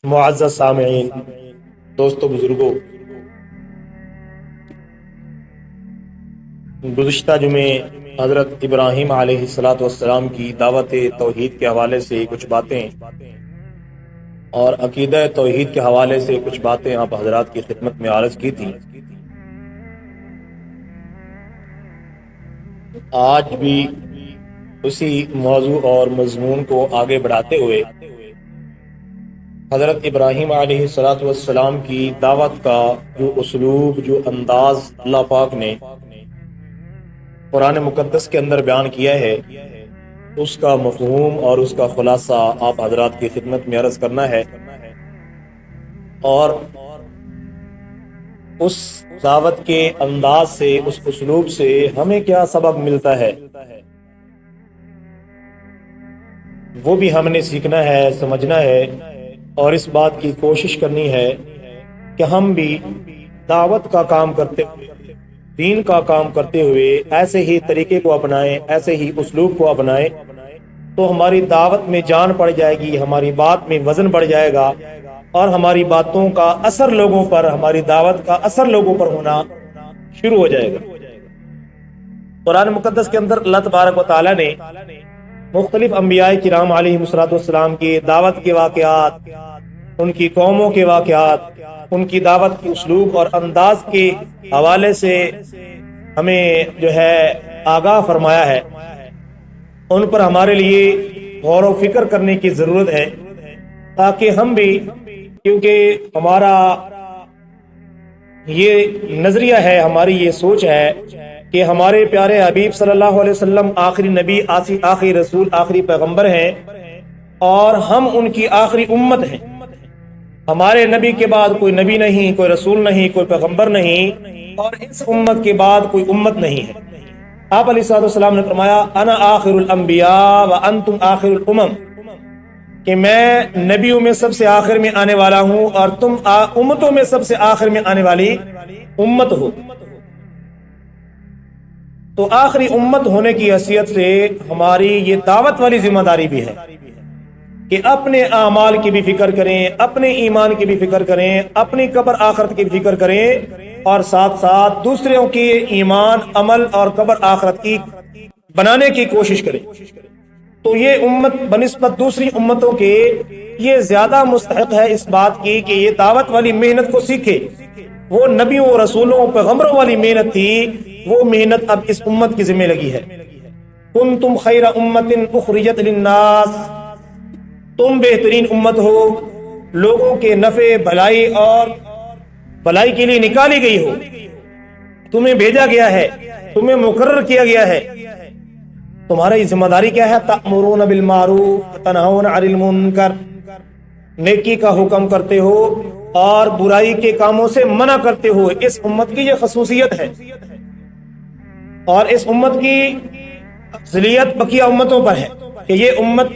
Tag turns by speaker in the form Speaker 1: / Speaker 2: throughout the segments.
Speaker 1: معزز سامعین، دوستو، بزرگوں، گزشتہ جمعے حضرت ابراہیم علیہ السلام کی دعوت توحید کے حوالے سے کچھ باتیں اور عقیدہ توحید کے حوالے سے کچھ باتیں آپ حضرات کی خدمت میں عرض کی تھیں۔ آج بھی اسی موضوع اور مضمون کو آگے بڑھاتے ہوئے حضرت ابراہیم علیہ السلام کی دعوت کا جو اسلوب، جو انداز اللہ پاک نے قرآن مقدس کے اندر بیان کیا ہے، اس کا مفہوم اور اس کا خلاصہ آپ حضرات کی خدمت میں عرض کرنا ہے، اور اس دعوت کے انداز سے، اس اسلوب سے ہمیں کیا سبق ملتا ہے وہ بھی ہم نے سیکھنا ہے، سمجھنا ہے، اور اس بات کی کوشش کرنی ہے کہ ہم بھی دعوت کا کام کرتے ہوئے، دین کا کام کرتے ہوئے ایسے ہی طریقے کو اپنائیں، ایسے ہی اسلوب کو اپنائیں، تو ہماری دعوت میں جان پڑ جائے گی، ہماری بات میں وزن بڑھ جائے گا، اور ہماری باتوں کا اثر لوگوں پر، ہماری دعوت کا اثر لوگوں پر ہونا شروع ہو جائے گا۔ قرآن مقدس کے اندر اللہ تبارک و تعالیٰ نے مختلف انبیاء کرام علیہ السلام کی دعوت کے واقعات، ان کی قوموں کے واقعات، ان کی دعوت کے اسلوب اور انداز کے حوالے سے ہمیں جو ہے آگاہ فرمایا ہے۔ ان پر ہمارے لیے غور و فکر کرنے کی ضرورت ہے، تاکہ ہم بھی، کیونکہ ہمارا یہ نظریہ ہے، ہماری یہ سوچ ہے کہ ہمارے پیارے حبیب صلی اللہ علیہ وسلم آخری نبی، آخری رسول، آخری پیغمبر ہیں، اور ہم ان کی آخری امت ہیں۔ ہمارے نبی کے بعد کوئی نبی نہیں، کوئی رسول نہیں، کوئی پیغمبر نہیں، اور اس امت کے بعد کوئی امت نہیں ہے۔ آپ علیہ السلام نے فرمایا، انا آخر الانبیاء وانتم آخر الامم، کہ میں نبیوں میں سب سے آخر میں آنے والا ہوں، اور تم امتوں میں سب سے آخر میں آنے والی امت ہو۔ تو آخری امت ہونے کی حیثیت سے ہماری یہ دعوت والی ذمہ داری بھی ہے کہ اپنے اعمال کی بھی فکر کریں، اپنے ایمان کی بھی فکر کریں، اپنی قبر آخرت کی بھی فکر کریں، اور ساتھ ساتھ دوسروں کے ایمان، عمل اور قبر آخرت کی بنانے کی کوشش کریں۔ تو یہ امت بنسبت دوسری امتوں کے یہ زیادہ مستحق ہے اس بات کی کہ یہ دعوت والی محنت کو سیکھے۔ وہ نبیوں، رسولوں، پیغمبروں والی محنت تھی، وہ محنت اب اس امت کی ذمہ لگی ہے۔ کنتم خیر امت اخرجت للناس، تم بہترین امت ہو، لوگوں کے نفع، بھلائی اور بھلائی کے لیے نکالی گئی ہو، تمہیں بھیجا گیا ہے، تمہیں مقرر کیا گیا ہے۔ تمہاری ذمہ داری کیا ہے؟ تأمرون بالمعروف تنہون عن المنکر، نیکی کا حکم کرتے ہو اور برائی کے کاموں سے منع کرتے ہو۔ اس امت کی یہ خصوصیت ہے، اور اس امت کی افضلیت بقیہ امتوں پر ہے کہ یہ امت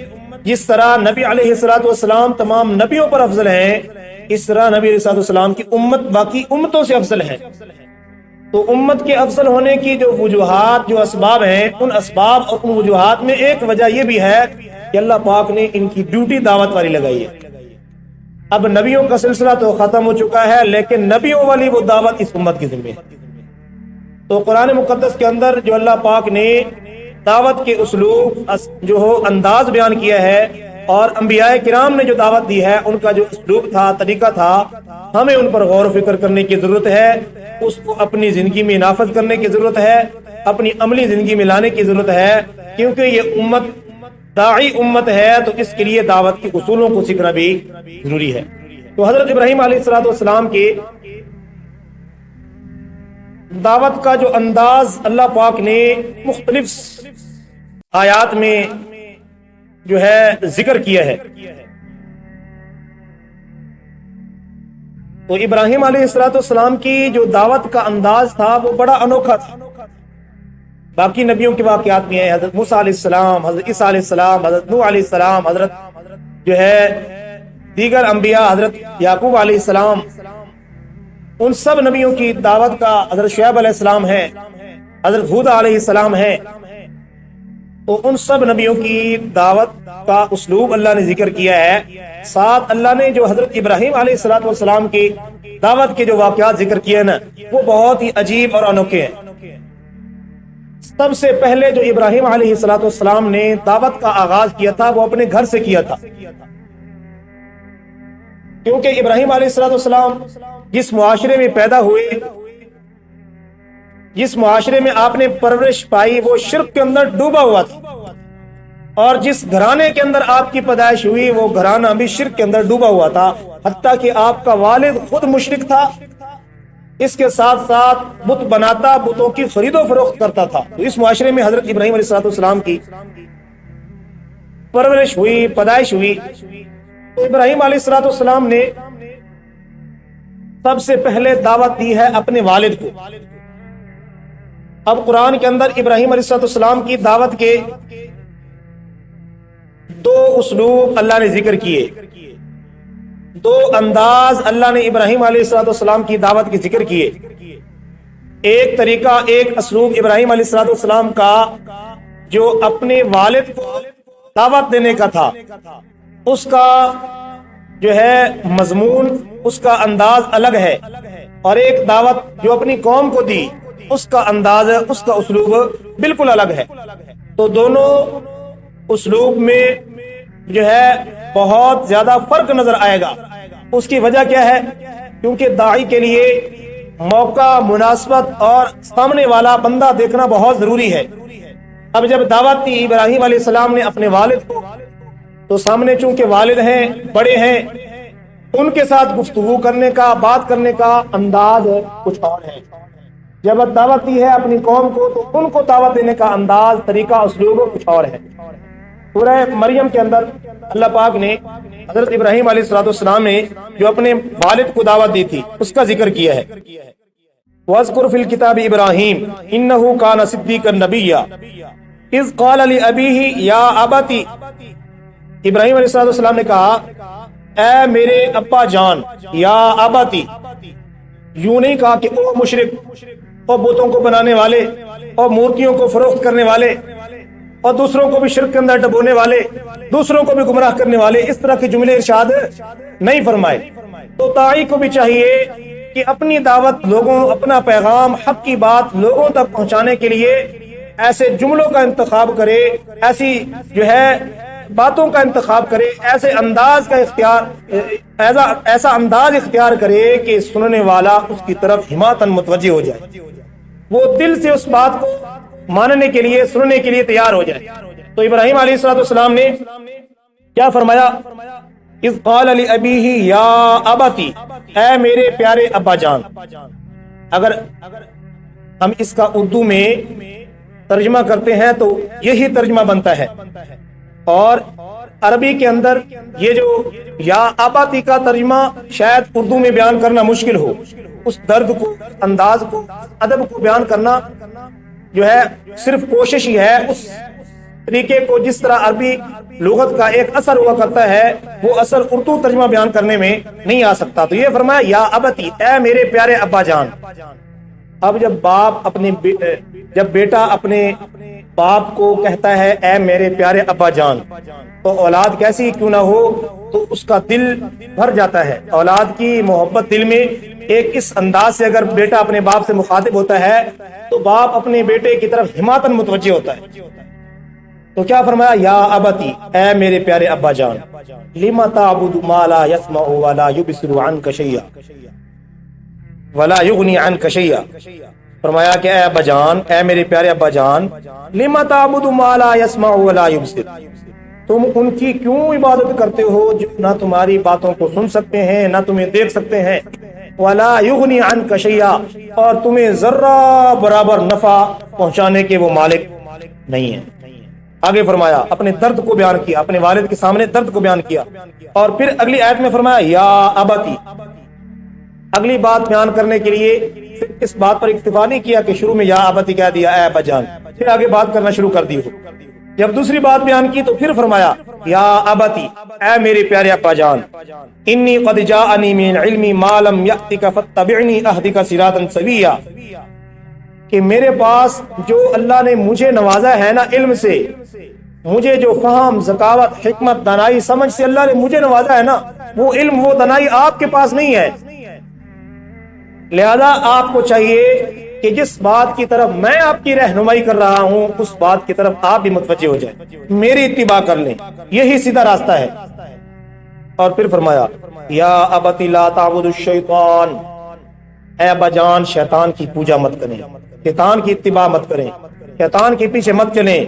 Speaker 1: جس طرح نبی علیہ السلام تمام نبیوں پر افضل ہیں، اس طرح نبی علیہ السلام کی امت باقی امتوں سے افضل ہے۔ تو امت کے افضل ہونے کی جو وجوہات، جو اسباب ہیں، ان اسباب اور ان وجوہات میں ایک وجہ یہ بھی ہے کہ اللہ پاک نے ان کی ڈیوٹی دعوت والی لگائی ہے۔ اب نبیوں کا سلسلہ تو ختم ہو چکا ہے، لیکن نبیوں والی وہ دعوت اس امت کی ذمہ ہے۔ تو قرآن مقدس کے اندر جو اللہ پاک نے دعوت کے اسلوب، جو ہو انداز بیان کیا ہے، اور انبیاء کرام نے جو دعوت دی ہے، ان کا جو اسلوب تھا، طریقہ تھا، ہمیں ان پر غور و فکر کرنے کی ضرورت ہے، اس کو اپنی زندگی میں نافذ کرنے کی ضرورت ہے، اپنی عملی زندگی میں لانے کی ضرورت ہے، کیونکہ یہ امت داعی امت ہے، تو اس کے لیے دعوت کے اصولوں کو سیکھنا بھی ضروری ہے۔ تو حضرت ابراہیم علیہ السلام کی دعوت کا جو انداز اللہ پاک نے مختلف آیات میں جو ہے ذکر کیا ہے، تو ابراہیم علیہ السلام کی جو دعوت کا انداز تھا وہ بڑا انوکھا تھا۔ باقی نبیوں کے واقعات میں ہے، حضرت موسیٰ علیہ السلام، حضرت عیسیٰ علیہ السلام، حضرت نوح علیہ السلام، حضرت جو ہے دیگر انبیاء، حضرت یعقوب علیہ السلام، ان سب نبیوں کی دعوت کا، حضرت شعیب علیہ السلام ہے، حضرت ہود علیہ السلام ہے، تو ان سب نبیوں کی دعوت کا اسلوب اللہ نے ذکر کیا ہے، ساتھ اللہ نے جو حضرت ابراہیم علیہ السلام کی دعوت کے جو واقعات ذکر کیے نا وہ بہت ہی عجیب اور انوکھے ہیں۔ سب سے پہلے جو ابراہیم علیہ السلام نے دعوت کا آغاز کیا تھا وہ اپنے گھر سے کیا تھا، کیونکہ ابراہیم علیہ السلام جس معاشرے میں پیدا ہوئے، جس معاشرے میں آپ نے پرورش پائی، وہ شرک کے اندر ڈوبا ہوا تھا، اور جس گھرانے کے اندر آپ کی پیدائش ہوئی وہ گھرانہ بھی شرک کے اندر ڈوبا ہوا تھا، حتیٰ کہ آپ کا والد خود مشرک تھا، اس کے ساتھ ساتھ بت بناتا، بتوں کی خرید و فروخت کرتا تھا۔ تو اس معاشرے میں حضرت ابراہیم علیہ السلام کی پرورش ہوئی، پیدائش ہوئی۔ تو ابراہیم علیہ السلام نے سب سے پہلے دعوت دی ہے اپنے والد کو۔ اب قرآن کے اندر ابراہیم علیہ السلام کی دعوت کے دو اسلوب اللہ نے ذکر کیے، دو انداز اللہ نے ابراہیم علیہ السلام کی دعوت کے ذکر کیے۔ ایک طریقہ، ایک اسلوب ابراہیم علیہ السلام کا جو اپنے والد کو دعوت دینے کا تھا، اس کا جو ہے مضمون، اس کا انداز الگ ہے، اور ایک دعوت جو اپنی قوم کو دی اس کا انداز، اس کا اسلوب بالکل الگ ہے۔ تو دونوں اسلوب میں جو ہے بہت زیادہ فرق نظر آئے گا۔ اس کی وجہ کیا ہے؟ کیونکہ داعی کے لیے موقع، مناسبت اور سامنے والا بندہ دیکھنا بہت ضروری ہے۔ اب جب دعوت دی ابراہیم علیہ السلام نے اپنے والد کو، تو سامنے چونکہ والد ہیں، بڑے ہیں، ان کے ساتھ گفتگو کرنے کا، بات کرنے کا انداز کچھ اور ہے۔ جب دعوت دی ہے اپنی قوم کو تو ان کو دعوت دینے کا انداز، طریقہ، اسلوب کچھ اور ہے۔ سورہ مریم کے اندر اللہ پاک نے حضرت ابراہیم علیہ السلام نے جو اپنے والد کو دعوت دی تھی اس کا ذکر کیا ہے۔ وَاذْكُرْ فِي الْكِتَابِ إِبْرَاهِيمَ إِنَّهُ كَانَ صِدِّيقًا نَبِيًّا إِذْ قَالَ لِأَبِيهِ يَا أَبَتِ، ابراہیم علیہ السلام نے کہا اے میرے ابا جان، یا ابتی، یوں نہیں کہا کہ او مشرک، اور بتوں کو بنانے والے، اور مورتیوں کو فروخت کرنے والے، اور دوسروں کو بھی شرک کے اندر ڈبونے والے، دوسروں کو بھی گمراہ کرنے والے، اس طرح کے جملے ارشاد نہیں فرمائے۔ تو داعی کو بھی چاہیے کہ اپنی دعوت، لوگوں، اپنا پیغام، حق کی بات لوگوں تک پہنچانے کے لیے ایسے جملوں کا انتخاب کرے، ایسی جو ہے باتوں کا انتخاب کرے، ایسے انداز کا اختیار، ایسا انداز اختیار کرے کہ سننے والا اس کی طرف ہماتاً متوجہ ہو جائے، وہ دل سے اس بات کو ماننے کے لیے، سننے کے لیے تیار ہو جائے۔ تو ابراہیم علیہ السلام نے کیا فرمایا؟ اذ قال لأبیہ یا ابتی، اے میرے پیارے ابا جان۔ اگر ہم اس کا اردو میں ترجمہ کرتے ہیں تو یہی ترجمہ بنتا ہے، اور عربی کے اندر یہ جو یا ابتی کا ترجمہ شاید اردو میں بیان کرنا مشکل ہو، اس درد کو، انداز کو، ادب کو بیان کرنا جو ہے صرف کوشش ہی ہے۔ اس طریقے کو جس طرح عربی لغت کا ایک اثر ہوا کرتا ہے، وہ اثر اردو ترجمہ بیان کرنے میں نہیں آ سکتا۔ تو یہ فرمایا یا ابتی، اے میرے پیارے ابا جان۔ اب جب بیٹا اپنے باپ کو کہتا ہے اے میرے پیارے ابا جان، تو اولاد کیسی کیوں نہ ہو تو اس کا دل بھر جاتا ہے۔ اولاد کی محبت دل میں ایک اس انداز سے اگر بیٹا اپنے باپ سے مخاطب ہوتا ہے تو باپ اپنے بیٹے کی طرف ہماتاً متوجہ ہوتا ہے۔ تو کیا فرمایا؟ یا ابتی، اے میرے پیارے ابا جان، لم تعبد ما لا يسمع ولا يبصر عنك شيئا ولا يغني عنك شيئا۔ فرمایا کہ اے ابا جان، اے میرے پیارے ابا جان، لم تعبد ما لا يسمع ولا يبصر، تم ان کی کیوں عبادت کرتے ہو جو نہ تمہاری باتوں کو سن سکتے ہیں، نہ تمہیں دیکھ سکتے ہیں، ولا يغني عنك شيئا، اور تمہیں ذرہ برابر نفع پہنچانے کے وہ مالک نہیں ہیں۔ آگے فرمایا، اپنے درد کو بیان کیا، اپنے والد کے سامنے درد کو بیان کیا، اور پھر اگلی آیت میں فرمایا یا ابتی۔ اگلی بات بیان کرنے کے لیے اس بات پر اکتفا نہیں کیا کہ شروع میں یا ابتی کہہ دیا، اے ابا جان، پھر آگے بات کرنا شروع کر دی۔ جب دوسری بات بیان کی تو پھر فرمایا یا ابتی، اے میرے پیارے ابا جان، انی قد جاءنی من العلم ما لم یأتک فاتبعنی اہدک صراطا سویا۔ کہ میرے پاس جو اللہ نے مجھے نوازا ہے نا علم سے، مجھے جو فہم، ذکاوت، حکمت، دانائی، سمجھ سے اللہ نے مجھے نوازا ہے نا، وہ علم، وہ دانائی آپ کے پاس نہیں ہے۔ لہذا آپ کو چاہیے کہ جس بات کی طرف میں آپ کی رہنمائی کر رہا ہوں اس بات کی طرف آپ بھی متوجہ ہو جائیں، میری اتباع کر لیں، یہی سیدھا راستہ ہے۔ اور پھر فرمایا یا ابت لا تعبد الشیطان، اے ابا جان شیطان کی پوجا مت کریں، شیطان کی اتباع مت کریں، شیطان کے پیچھے مت چلیں۔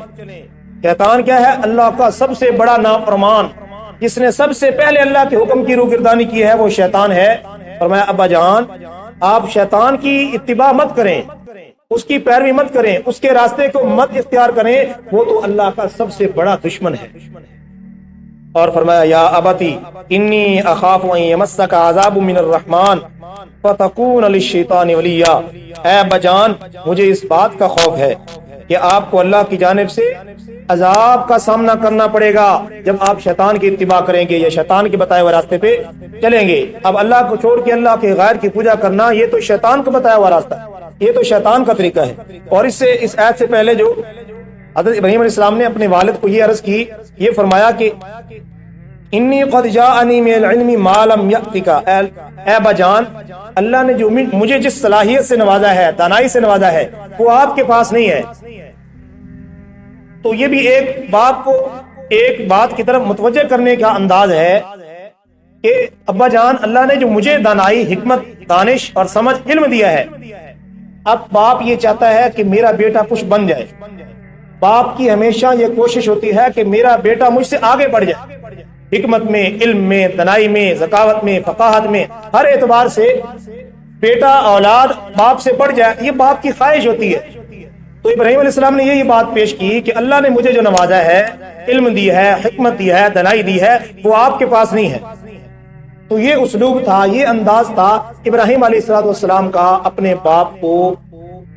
Speaker 1: شیطان کیا ہے؟ اللہ کا سب سے بڑا نافرمان، جس نے سب سے پہلے اللہ کے حکم کی روگردانی کی ہے وہ شیطان ہے۔ فرمایا ابا جان آپ شیطان کی اتباع مت کریں، اس کی پیروی مت کریں، اس کے راستے کو مت اختیار کریں، وہ تو اللہ کا سب سے بڑا دشمن ہے۔ اور فرمایا یا ابتی انی اخاف ان یمسک عذاب من الرحمن فتکون للشیطان ولیا، اے ابا جان مجھے اس بات کا خوف ہے کہ آپ کو اللہ کی جانب سے عذاب کا سامنا کرنا پڑے گا جب آپ شیطان کی اتباع کریں گے یا شیطان کے بتائے ہوئے راستے پہ چلیں گے۔ اب اللہ کو چھوڑ کے اللہ کے غیر کی پوجا کرنا یہ تو شیطان کو بتایا ہوا راستہ ہے، یہ تو شیطان کا طریقہ ہے۔ اور اس آیت سے پہلے جو حضرت ابراہیم علیہ السلام نے اپنے والد کو یہ عرض کی، یہ فرمایا کہ انی قد جاءنی من العلم ما لم یأتک، اے ابا جان اللہ نے جو مجھے جس صلاحیت سے نوازا ہے، دانائی سے نوازا ہے، وہ آپ کے پاس نہیں ہے۔ تو یہ بھی ایک باپ کو ایک بات کی طرف متوجہ کرنے کا انداز ہے کہ ابا جان اللہ نے جو مجھے دانائی، حکمت، دانش اور سمجھ، علم دیا ہے، اب باپ یہ چاہتا ہے کہ میرا بیٹا کچھ بن جائے۔ باپ کی ہمیشہ یہ کوشش ہوتی ہے کہ میرا بیٹا مجھ سے آگے بڑھ جائے، حکمت میں، علم میں، دانائی میں، ذکاوت میں، فقاہت میں، ہر اعتبار سے بیٹا اولاد باپ سے بڑھ جائے، یہ باپ کی خواہش ہوتی ہے۔ تو ابراہیم علیہ السلام نے یہ بات پیش کی کہ اللہ نے مجھے جو نوازا ہے، علم دی ہے، حکمت دی ہے، دانائی دی ہے، وہ آپ کے پاس نہیں ہے۔ تو یہ اسلوب تھا، یہ انداز تھا ابراہیم علیہ السلام کا اپنے باپ کو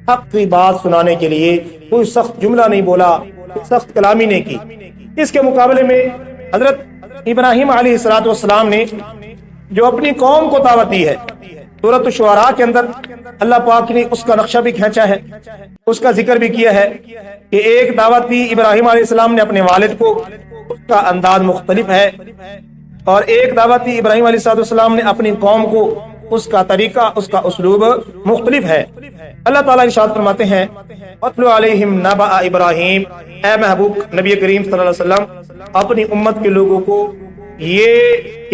Speaker 1: حق کی بات سنانے کے لیے۔ کوئی سخت جملہ نہیں بولا، کوئی سخت کلامی نہیں کی۔ اس کے مقابلے میں حضرت ابراہیم علیہ السلام نے جو اپنی قوم کو دعوت دی ہے، سورۃ الشعراء کے اندر اللہ پاک نے اس کا نقشہ بھی کھینچا ہے، اس کا ذکر بھی کیا ہے کہ ایک دعوت دی ابراہیم علیہ السلام نے اپنے والد کو، اس کا انداز مختلف ہے، اور ایک دعوت دی ابراہیم علیہ السلام نے اپنی قوم کو، اس کا طریقہ، اس کا اسلوب مختلف ہے۔ اللہ تعالیٰ ارشاد فرماتے ہیں وَاتْلُ عَلَيْهِمْ نَبَأَ إِبْرَاهِيمَ، اے محبوب نبی کریم صلی اللہ علیہ وسلم اپنی امت کے لوگوں کو یہ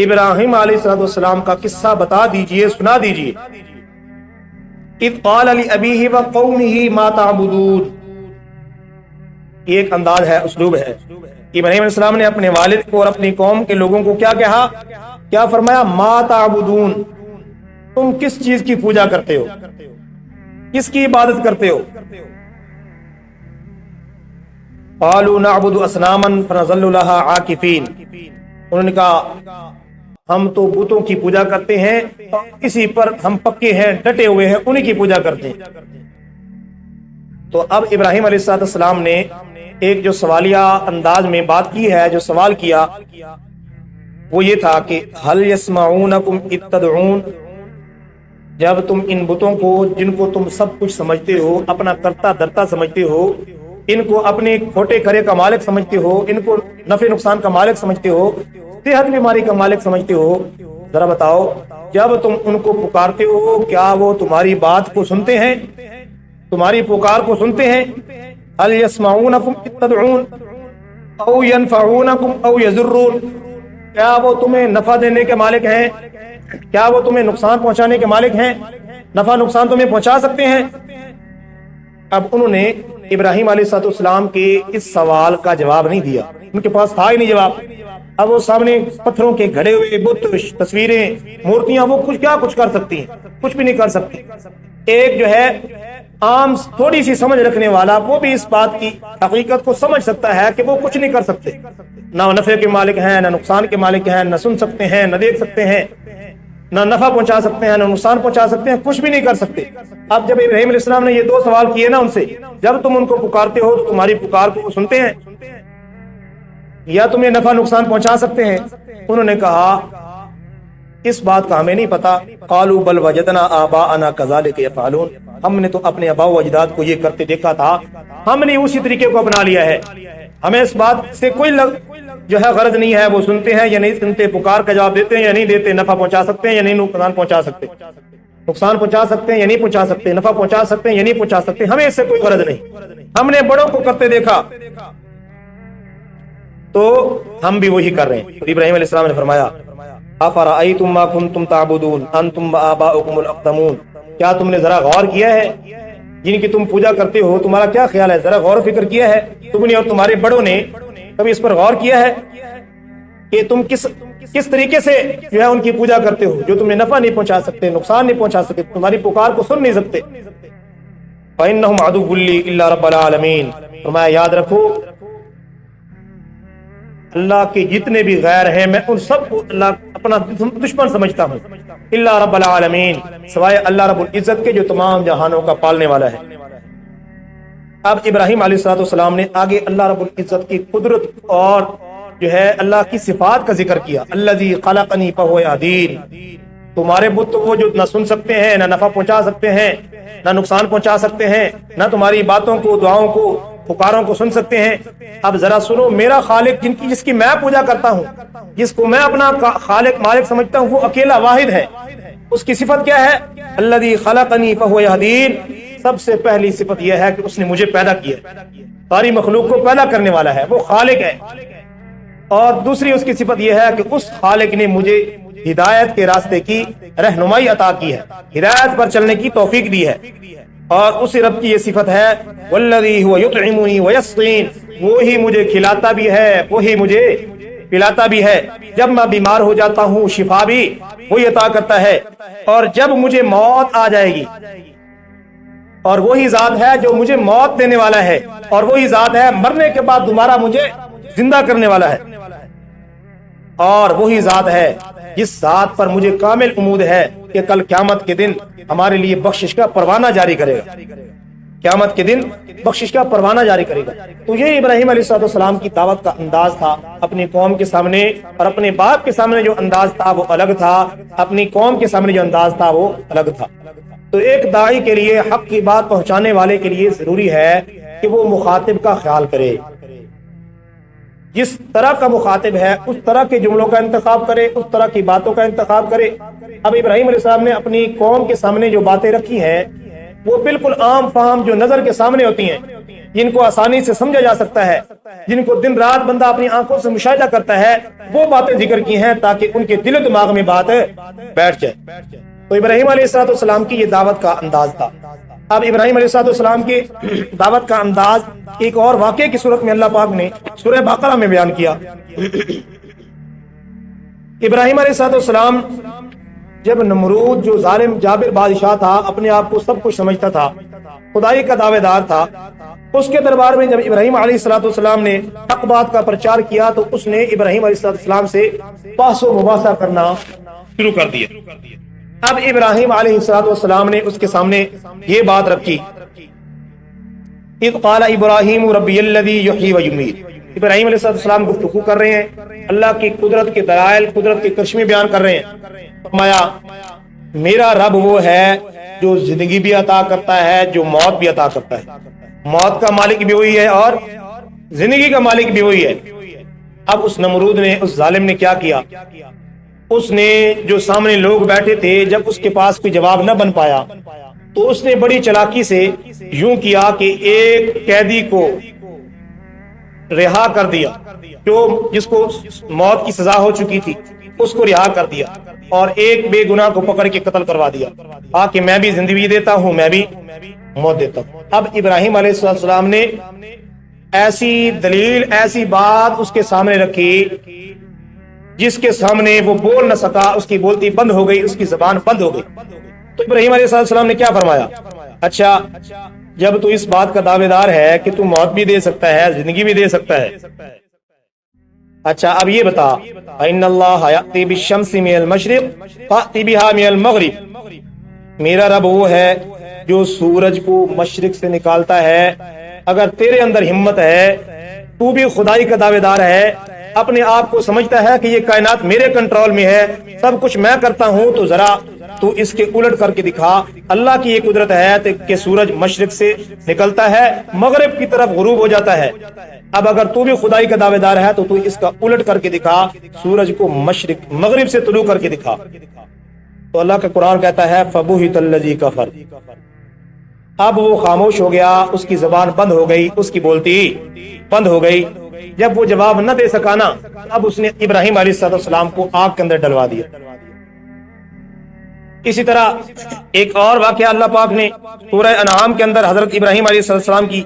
Speaker 1: ابراہیم علیہ السلام کا قصہ بتا دیجئے، سنا دیجئے۔ اِذْ قَالَ لِأَبِيهِ وَقَوْمِهِ مَا تَعْبُدُونَ، یہ ایک انداز ہے، اسلوب ہے۔ ابراہیم علیہ السلام نے اپنے والد کو اور اپنی قوم کے لوگوں کو کیا کہا، کیا فرمایا؟ ما تعبدون، تم کس چیز کی پوجا کرتے ہو، کس کی عبادت کرتے ہو؟ قالوا نعبد اصناما فنظل لها عاکفین، انہوں نے کہا ہم تو بتوں کی پوجا کرتے ہیں، اسی پر ہم پکے ہیں، ڈٹے ہوئے ہیں، انہی کی پوجا کرتے ہیں۔ تو اب ابراہیم علیہ السلام نے ایک جو سوالیہ انداز میں بات کی ہے، جو سوال کیا وہ یہ تھا کہ هل يسمعونكم اذ تدعون، جب تم ان بتوں کو جن کو تم سب کچھ سمجھتے ہو، اپنا کرتا درتا سمجھتے ہو، ان کو اپنے کھوٹے کھرے کا مالک سمجھتے ہو، ان کو نفع نقصان کا مالک سمجھتے ہو، صحت بیماری کا مالک سمجھتے ہو، ذرا بتاؤ جب تم ان کو پکارتے ہو کیا وہ تمہاری بات کو سنتے ہیں، تمہاری پکار کو سنتے ہیں؟ هل يسمعونكم اذ تدعون او ينفعونكم او يضرون، کیا وہ تمہیں نفع دینے کے مالک ہیں، کیا وہ تمہیں نقصان پہنچانے کے مالک ہیں، نفع نقصان تمہیں پہنچا سکتے ہیں؟ اب انہوں نے ابراہیم علیہ السلام کے اس سوال کا جواب نہیں دیا، ان کے پاس تھا ہی نہیں جواب۔ اب وہ سامنے پتھروں کے گھڑے ہوئے بت، تصویریں، مورتیاں، وہ کچھ کر سکتی ہیں؟ کچھ بھی نہیں کر سکتی۔ ایک جو ہے عام تھوڑی سی سمجھ رکھنے والا وہ بھی اس بات کی حقیقت کو سمجھ سکتا ہے کہ وہ کچھ نہیں کر سکتے، نہ نفع کے مالک ہیں، نہ نقصان کے مالک ہیں، نہ سن سکتے ہیں، نہ دیکھ سکتے ہیں، نہ نفع پہنچا سکتے ہیں، نہ نقصان پہنچا سکتے ہیں، کچھ بھی نہیں کر سکتے۔ اب جب ابراہیم علیہ السلام نے یہ دو سوال کیے نا ان سے، جب تم ان کو پکارتے ہو تو تمہاری پکار کو وہ سنتے ہیں یا تمہیں نفع نقصان پہنچا سکتے ہیں؟ انہوں نے کہا اس بات کا ہمیں نہیں پتا۔ قالوا بل وجدنا آباءنا كذلك يفعلون، ہم نے تو اپنے آباء و اجداد کو یہ کرتے دیکھا تھا، ہم نے اسی طریقے کو اپنا لیا ہے، ہمیں اس بات سے کوئی جو ہے غرض نہیں ہے وہ سنتے ہیں یا نہیں سنتے، پکار کا جواب دیتے ہیں یا نہیں دیتے، نفع پہنچا سکتے ہیں یا نہیں نقصان پہنچا سکتے، نقصان پہنچا سکتے ہیں یا نہیں پہنچا سکتے، نفع پہنچا سکتے ہیں یا نہیں پہنچا سکتے، ہمیں اس سے کوئی غرض نہیں، ہم نے بڑوں کو کرتے دیکھا تو ہم بھی وہی کر رہے ہیں۔ ابراہیم علیہ السلام نے فرمایا افرأیتم ما کنتم تعبدون انتم وآباؤکم الاقدمون، کیا تم نے ذرا غور کیا ہے جن کی تم پوجا کرتے ہو، تمہارا کیا خیال ہے، ذرا غور و فکر کیا ہے تم نے اور تمہارے بڑوں نے کبھی اس پر غور کیا ہے کہ تم کس طریقے سے جو ہے ان کی پوجا کرتے ہو جو تمہیں نفع نہیں پہنچا سکتے، نقصان نہیں پہنچا سکتے، تمہاری پکار کو سن نہیں سکتے۔ فإنهم عدو لي الا رب العالمین، فرمایا یاد رکھو اللہ کے جتنے بھی غیر ہیں میں ان سب کو اللہ اپنا دشمن سمجھتا ہوں، الا رب العالمین، سوائے اللہ رب العزت کے جو تمام جہانوں کا پالنے والا ہے۔ اب ابراہیم علیہ السلام نے آگے اللہ رب العزت کی قدرت اور جو ہے اللہ کی صفات کا ذکر کیا، الذی خلقنی فہو یہدین، تمہارے بت تو وہ جو نہ سن سکتے ہیں، نہ نفع پہنچا سکتے ہیں، نہ نقصان پہنچا سکتے ہیں، نہ تمہاری باتوں کو، دعاؤں کو، پکاروں کو سن سکتے ہیں۔ اب ذرا سنو، میرا خالق جس کی میں پوجا کرتا ہوں، جس کو میں اپنا خالق مالک سمجھتا ہوں، وہ اکیلا واحد ہے، اس کی صفت کیا ہے؟ الذی خلقنی فہو یہدین، سب سے پہلی صفت یہ ہے کہ اس نے مجھے پیدا کیا، ساری مخلوق کو پیدا کرنے والا ہے، وہ خالق ہے۔ اور دوسری اس کی صفت یہ ہے کہ اس خالق نے مجھے ہدایت کے راستے کی رہنمائی عطا کی ہے، ہدایت پر چلنے کی توفیق دی ہے، اور اسی رب کی یہ صفت ہے والذی هو یطعمنی ویسقین، وہی مجھے کھلاتا بھی ہے، وہی مجھے پلاتا بھی ہے، جب میں بیمار ہو جاتا ہوں شفا بھی وہی عطا کرتا ہے، اور جب مجھے موت آ جائے گی، اور وہی ذات ہے جو مجھے موت دینے والا ہے، اور وہی ذات ہے مرنے کے بعد دوبارہ مجھے زندہ کرنے والا ہے، اور وہی ذات ہے جس ذات پر مجھے کامل امید ہے کہ کل قیامت کے دن ہمارے لیے بخشش کا پروانہ جاری کرے گا، قیامت کے دن بخشش کا پروانہ جاری کرے گا۔ تو یہ ابراہیم علیہ السلام کی دعوت کا انداز تھا، اپنی قوم کے سامنے اور اپنے باپ کے سامنے جو انداز تھا وہ الگ تھا، اپنی قوم کے سامنے جو انداز تھا وہ الگ تھا۔ تو ایک داعی کے لیے، حق کی بات پہنچانے والے کے لیے ضروری ہے کہ وہ مخاطب کا خیال کرے، جس طرح کا مخاطب ہے اس طرح کے جملوں کا انتخاب کرے، اس طرح کی باتوں کا انتخاب کرے۔ اب ابراہیم علیہ السلام نے اپنی قوم کے سامنے جو باتیں رکھی ہیں وہ بالکل عام فہم جو نظر کے سامنے ہوتی ہیں، جن کو آسانی سے سمجھا جا سکتا ہے، جن کو دن رات بندہ اپنی آنکھوں سے مشاہدہ کرتا ہے، وہ باتیں ذکر کی ہیں تاکہ ان کے دل و دماغ میں بات بیٹھ جائے۔ تو ابراہیم علیہ السلام کی یہ دعوت کا انداز تھا۔ اب ابراہیم علیہ السلام کی دعوت کا انداز ایک اور واقعے کی صورت میں اللہ پاک نے سورہ بقرہ میں بیان کیا۔ ابراہیم علیہ السلام جب نمرود جو ظالم جابر بادشاہ تھا، اپنے آپ کو سب کچھ سمجھتا تھا، خدائی کا دعوے دار تھا، اس کے دربار میں جب ابراہیم علیہ السلام نے حق بات کا پرچار کیا تو اس نے ابراہیم علیہ السلام سے بحث و مباحثہ کرنا شروع کر دیا۔ اب ابراہیم علیہ السلام نے اس کے سامنے یہ بات رکھی، اذ قال ابراہیم ربی الذی یحیی و یمیت۔ ابراہیم علیہ السلام گفتگو کر رہے ہیں، اللہ کی قدرت کے دلائل، قدرت کے کرشمے بیان کر رہے ہیں۔ فرمایا میرا رب وہ ہے جو زندگی بھی عطا کرتا ہے، جو موت بھی عطا کرتا ہے، موت کا مالک بھی وہی ہے اور زندگی کا مالک بھی وہی ہے۔ اب اس نمرود نے، اس ظالم نے کیا کیا؟ اس نے جو سامنے لوگ بیٹھے تھے، جب اس کے پاس کوئی جواب نہ بن پایا تو اس نے بڑی چلاکی سے یوں کیا کہ ایک قیدی کو رہا کر دیا، جس کو موت کی سزا ہو چکی تھی، اس کو رہا کر دیا، اور ایک بے گناہ کو پکڑ کے قتل کروا دیا، کہ میں بھی زندگی دیتا ہوں، میں بھی موت دیتا ہوں۔ اب ابراہیم علیہ السلام نے ایسی دلیل، ایسی بات اس کے سامنے رکھی جس کے سامنے وہ بول نہ سکا، اس کی بولتی بند ہو گئی، اس کی زبان بند ہو گئی۔ تو ابراہیم علیہ السلام نے کیا فرمایا؟ اچھا جب تو اس بات کا دعوے دار ہے کہ تو موت بھی دے سکتا ہے، زندگی بھی دے سکتا ہے، اچھا اب یہ بتا، ان اللہ یأتی بالشمس من المشرق فأتی بها من المغرب، میرا رب وہ ہے جو سورج کو مشرق سے نکالتا ہے۔ اگر تیرے اندر ہمت ہے، تو بھی خدائی کا دعوے دار ہے، اپنے آپ کو سمجھتا ہے کہ یہ کائنات میرے کنٹرول میں ہے، سب کچھ میں کرتا ہوں، تو ذرا تو اس کے الٹ کر کے دکھا۔ اللہ کی یہ قدرت ہے کہ سورج مشرق سے نکلتا ہے، مغرب کی طرف غروب ہو جاتا ہے۔ اب اگر تو بھی خدائی کا دعوے دار ہے تو اس کا الٹ کر کے دکھا، سورج کو مغرب سے طلوع کر کے دکھا۔ تو اللہ کا قرآن کہتا ہے فَبُهِتَ الَّذِي كَفَرَ، اب وہ خاموش ہو گیا، اس کی زبان بند ہو گئی، اس کی بولتی بند ہو گئی۔ جب وہ جواب نہ دے سکا نا، اب اس نے ابراہیم علیہ السلام کو آگ کے اندر ڈلوا دیا۔ اسی طرح ایک اور واقعہ اللہ پاک نے سورہ انعام کے اندر حضرت ابراہیم علیہ السلام کی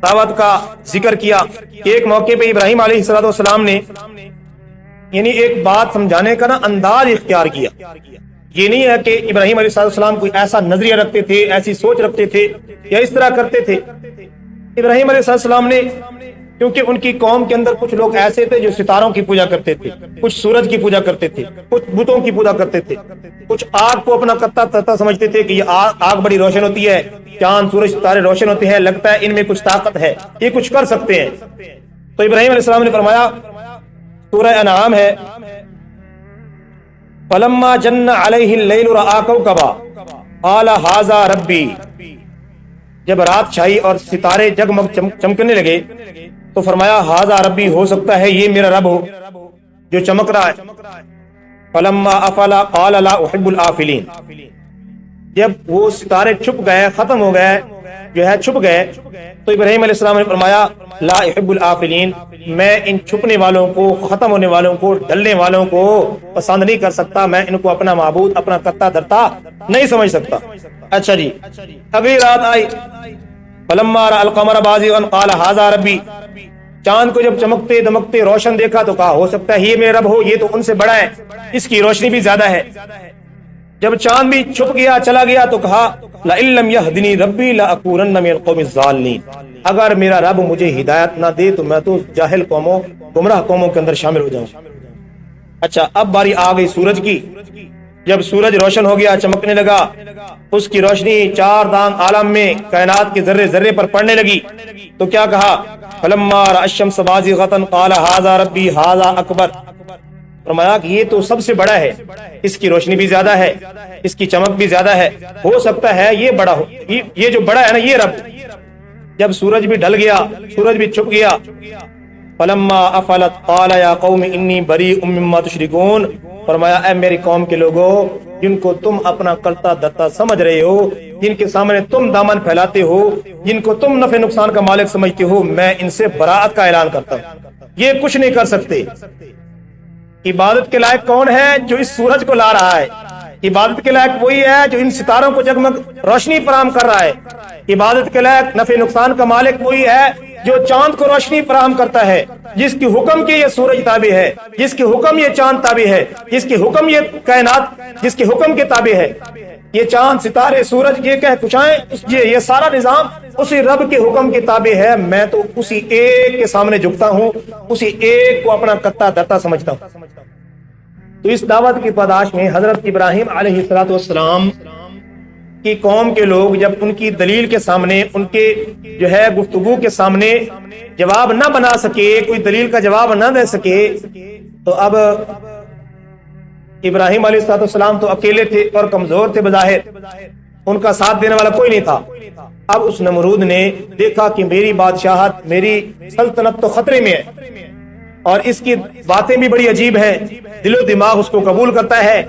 Speaker 1: دعوت کا ذکر کیا کہ ایک موقع پہ ابراہیم علیہ السلام نے یعنی ایک بات سمجھانے کا نا انداز اختیار کیا۔ یہ نہیں ہے کہ ابراہیم علیہ السلام کوئی ایسا نظریہ رکھتے تھے، ایسی سوچ رکھتے تھے یا اس طرح کرتے تھے۔ ابراہیم علیہ السلام نے، کیونکہ ان کی قوم کے اندر کچھ لوگ ایسے تھے جو ستاروں کی پوجا کرتے تھے، کچھ سورج کی پوجا کرتے تھے، کچھ بتوں کی پوجا کرتے تھے، کچھ آگ کو اپنا کتا تتا سمجھتے تھے کہ یہ آگ بڑی روشن ہوتی ہے، چاند سورج ستارے روشن ہوتے ہیں، لگتا ہے ان میں کچھ طاقت ہے، یہ کچھ کر سکتے ہیں۔ تو ابراہیم علیہ السلام نے فرمایا، سورہ انعام ہے، فَلَمَّا جَنَّ عَلَيْهِ اللَّيْلُ رَأَىٰ كَوْكَبًا قَالَ هَٰذَا رَبِّي، جب رات چھائی اور ستارے جگمگ چمکنے لگے تو فرمایا ہاذا ربی، ہو سکتا ہے یہ میرا رب ہو جو چمک رہا ہے۔ فلما افل قال لا احب الافلین، جب وہ ستارے چھپ گئے، ختم ہو گئے، جو ہے چھپ گئے، تو ابراہیم علیہ السلام نے فرمایا لا احب الافلین، میں ان چھپنے والوں کو، ختم ہونے والوں کو، ڈلنے والوں کو پسند نہیں کر سکتا، میں ان کو اپنا معبود، اپنا کرتا دھرتا نہیں سمجھ سکتا۔ اچھا جی، اگلی رات آئی، فلما رأى القمر بازغا قال هذا ربی، چاند کو جب چمکتے دمکتے روشن دیکھا تو کہا ہو سکتا ہے یہ میرا رب ہو، یہ تو ان سے بڑا ہے، اس کی روشنی بھی زیادہ ہے۔ جب چاند بھی چھپ گیا، چلا گیا، تو کہا لئن لم يهدني ربی لأکونن من القوم الضالین، اگر میرا رب مجھے ہدایت نہ دے تو میں تو جاہل قوموں، گمراہ قوموں کے اندر شامل ہو جاؤں۔ اچھا، اب باری آ گئی سورج کی۔ جب سورج روشن ہو گیا، چمکنے لگا، اس کی روشنی چار دانگ عالم میں کائنات کے ذرے ذرے پر پڑنے لگی، تو کیا کہا فلما رأى الشمس بازغة قال هذا ربی هذا اکبر، فرمایا کہ یہ تو سب سے بڑا ہے، اس کی روشنی بھی زیادہ ہے، اس کی چمک بھی زیادہ ہے، ہو سکتا ہے یہ بڑا ہو، یہ جو بڑا ہے نا یہ رب۔ جب سورج بھی ڈھل گیا، سورج بھی چھپ گیا، فلما افلت قال یا قوم انی بریء مما تشرکون، فرمایا اے میری قوم کے لوگوں، جن کو تم اپنا کرتا دھرتا سمجھ رہے ہو، جن کے سامنے تم دامن پھیلاتے ہو، جن کو تم نفع نقصان کا مالک سمجھتے ہو، میں ان سے براءت کا اعلان کرتا ہوں، یہ کچھ نہیں کر سکتے۔ عبادت کے لائق کون ہے؟ جو اس سورج کو لا رہا ہے۔ عبادت کے لائق وہی ہے جو ان ستاروں کو جگمگ روشنی فراہم کر رہا ہے۔ عبادت کے لائق نفع نقصان کا مالک وہی ہے جو چاند کو روشنی فراہم کرتا ہے، جس کی حکم کے یہ سورج تابع ہے، جس کے حکم یہ چاند تابع ہے، جس کے حکم یہ کائنات، جس کے حکم کے تابع ہے۔ یہ چاند، ستارے، سورج، یہ کہکشائیں، یہ سارا نظام اسی رب کے حکم کے تابع ہے۔ میں تو اسی ایک کے سامنے جھکتا ہوں، اسی ایک کو اپنا کرتا دھرتا سمجھتا ہوں۔ تو اس دعوت کی پاداش میں حضرت ابراہیم علیہ السلام کی قوم کے لوگ جب ان کی دلیل کے سامنے، ان کے جو ہے گفتگو کے سامنے جواب نہ بنا سکے، کوئی دلیل کا جواب نہ دے سکے، تو اب ابراہیم علیہ السلام تو اکیلے تھے اور کمزور تھے بظاہر، ان کا ساتھ دینے والا کوئی نہیں تھا۔ اب اس نمرود نے دیکھا کہ میری بادشاہت، میری سلطنت تو خطرے میں ہے، اور اس کی باتیں بھی بڑی عجیب ہیں، دل و دماغ اس کو قبول کرتا ہے،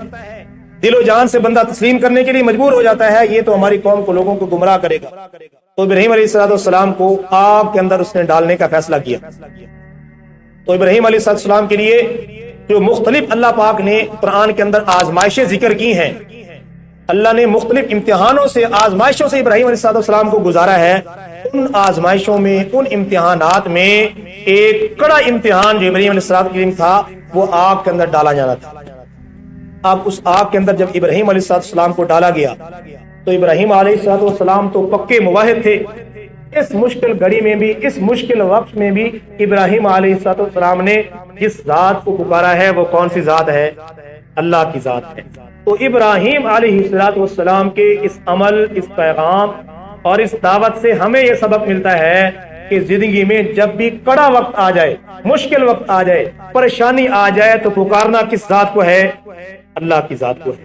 Speaker 1: دل و جان سے بندہ تسلیم کرنے کے لیے مجبور ہو جاتا ہے، یہ تو ہماری قوم کو، لوگوں کو گمراہ کرے گا۔ تو ابراہیم علیہ السلام کو آگ کے اندر اس نے ڈالنے کا فیصلہ کیا۔ تو ابراہیم علیہ السلام کے لیے جو مختلف اللہ پاک نے قرآن کے اندر آزمائشیں ذکر کی ہیں، اللہ نے مختلف امتحانوں سے، آزمائشوں سے ابراہیم علیہ السلام کو گزارا ہے۔ ان آزمائشوں میں، ان امتحانات میں ایک کڑا امتحان جو ابراہیم علیہ السلام کے لیے تھا، وہ آگ کے اندر ڈالا جانا تھا۔ اب اس آگ کے اندر جب ابراہیم علیہ السلام کو ڈالا گیا تو ابراہیم علیہ السلام تو پکے موحد تھے۔ اس مشکل گھڑی میں بھی، اس مشکل وقت میں بھی ابراہیم علیہ السلام نے جس ذات کو پکارا ہے وہ کون سی ذات ہے؟ اللہ کی ذات ہے۔ تو ابراہیم علیہ السلام کے اس عمل، اس پیغام اور اس دعوت سے ہمیں یہ سبق ملتا ہے کہ زندگی میں جب بھی کڑا وقت آ جائے، مشکل وقت آ جائے، پریشانی آ جائے، تو پکارنا کس ذات کو ہے؟ اللہ کی ذات کو ہے۔